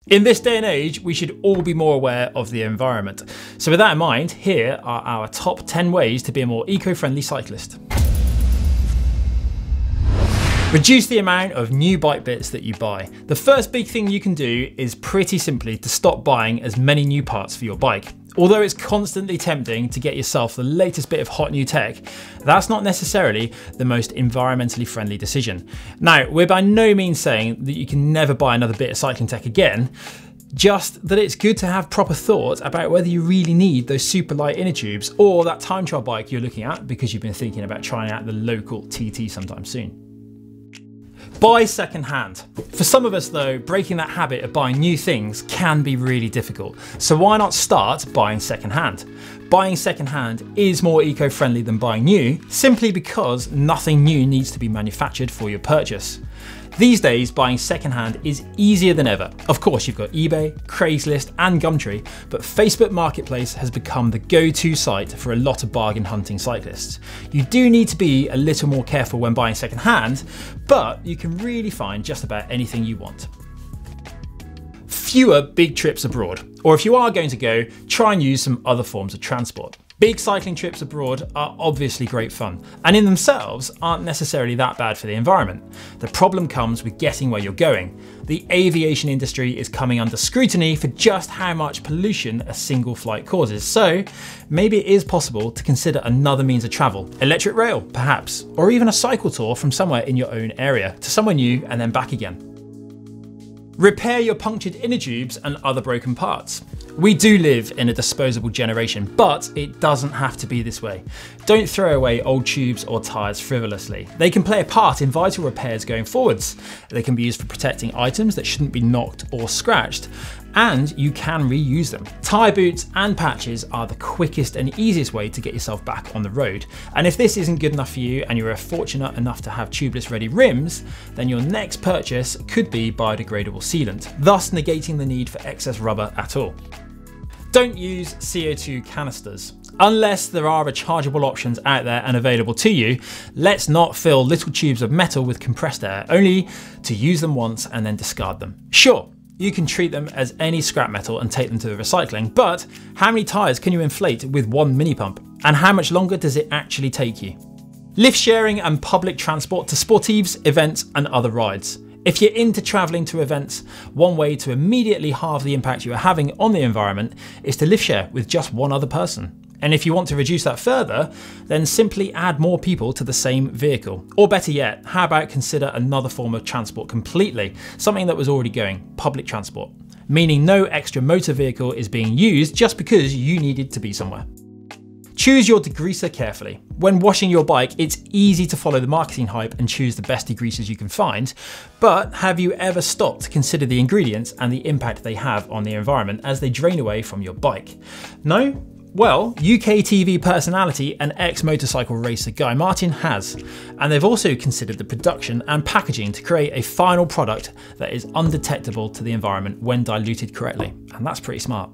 In this day and age, we should all be more aware of the environment. So with that in mind, here are our top 10 ways to be a more eco-friendly cyclist. Reduce the amount of new bike bits that you buy. The first big thing you can do is pretty simply to stop buying as many new parts for your bike. Although it's constantly tempting to get yourself the latest bit of hot new tech, that's not necessarily the most environmentally friendly decision. Now, we're by no means saying that you can never buy another bit of cycling tech again, just that it's good to have proper thought about whether you really need those super light inner tubes or that time trial bike you're looking at because you've been thinking about trying out the local TT sometime soon. Buy second-hand. For some of us though, breaking that habit of buying new things can be really difficult. So why not start buying second-hand? Buying second-hand is more eco-friendly than buying new, simply because nothing new needs to be manufactured for your purchase. These days, buying second-hand is easier than ever. Of course, you've got eBay, Craigslist, and Gumtree, but Facebook Marketplace has become the go-to site for a lot of bargain hunting cyclists. You do need to be a little more careful when buying second-hand, but you can really find just about anything you want. Fewer big trips abroad, or if you are going to go, try and use some other forms of transport. Big cycling trips abroad are obviously great fun, and in themselves aren't necessarily that bad for the environment. The problem comes with getting where you're going. The aviation industry is coming under scrutiny for just how much pollution a single flight causes, so maybe it is possible to consider another means of travel. Electric rail, perhaps, or even a cycle tour from somewhere in your own area to somewhere new and then back again. Repair your punctured inner tubes and other broken parts. We do live in a disposable generation, but it doesn't have to be this way. Don't throw away old tubes or tyres frivolously. They can play a part in vital repairs going forwards. They can be used for protecting items that shouldn't be knocked or scratched, and you can reuse them. Tyre boots and patches are the quickest and easiest way to get yourself back on the road. And if this isn't good enough for you and you're fortunate enough to have tubeless ready rims, then your next purchase could be biodegradable sealant, thus negating the need for excess rubber at all. Don't use CO2 canisters. Unless there are rechargeable options out there and available to you, let's not fill little tubes of metal with compressed air, only to use them once and then discard them. Sure, you can treat them as any scrap metal and take them to the recycling, but how many tyres can you inflate with one mini pump? And how much longer does it actually take you? Lift sharing and public transport to sportives, events and other rides. If you're into travelling to events, one way to immediately halve the impact you are having on the environment is to lift share with just one other person. And if you want to reduce that further, then simply add more people to the same vehicle. Or better yet, how about consider another form of transport completely, something that was already going, public transport, meaning no extra motor vehicle is being used just because you needed to be somewhere. Choose your degreaser carefully. When washing your bike, it's easy to follow the marketing hype and choose the best degreasers you can find, but have you ever stopped to consider the ingredients and the impact they have on the environment as they drain away from your bike? No? Well, UK TV personality and ex-motorcycle racer Guy Martin has, and they've also considered the production and packaging to create a final product that is undetectable to the environment when diluted correctly, and that's pretty smart.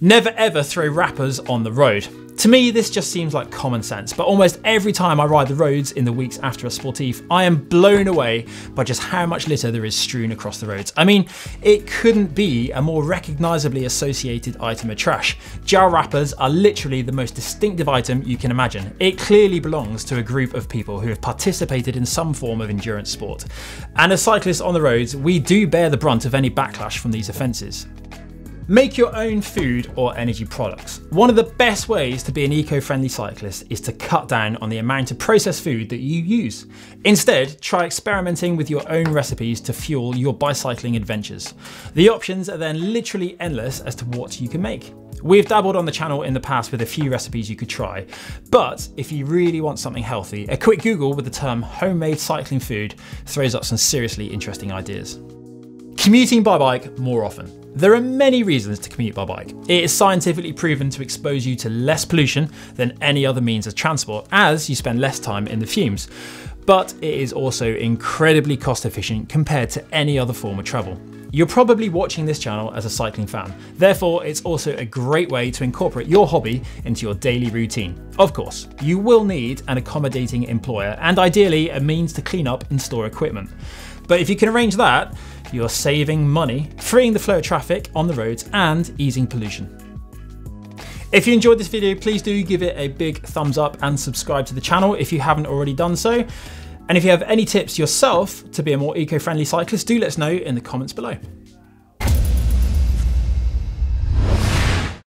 Never ever throw wrappers on the road. To me, this just seems like common sense, but almost every time I ride the roads in the weeks after a sportif, I am blown away by just how much litter there is strewn across the roads. I mean, it couldn't be a more recognisably associated item of trash. Gel wrappers are literally the most distinctive item you can imagine. It clearly belongs to a group of people who have participated in some form of endurance sport. And as cyclists on the roads, we do bear the brunt of any backlash from these offences. Make your own food or energy products. One of the best ways to be an eco-friendly cyclist is to cut down on the amount of processed food that you use. Instead, try experimenting with your own recipes to fuel your bicycling adventures. The options are then literally endless as to what you can make. We've dabbled on the channel in the past with a few recipes you could try, but if you really want something healthy, a quick Google with the term homemade cycling food throws up some seriously interesting ideas. Commuting by bike more often. There are many reasons to commute by bike. It is scientifically proven to expose you to less pollution than any other means of transport, as you spend less time in the fumes. But it is also incredibly cost efficient compared to any other form of travel. You're probably watching this channel as a cycling fan, therefore it's also a great way to incorporate your hobby into your daily routine. Of course, you will need an accommodating employer and ideally a means to clean up and store equipment. But if you can arrange that, you're saving money, freeing the flow of traffic on the roads and easing pollution. If you enjoyed this video, please do give it a big thumbs up and subscribe to the channel if you haven't already done so. And if you have any tips yourself to be a more eco-friendly cyclist, do let us know in the comments below.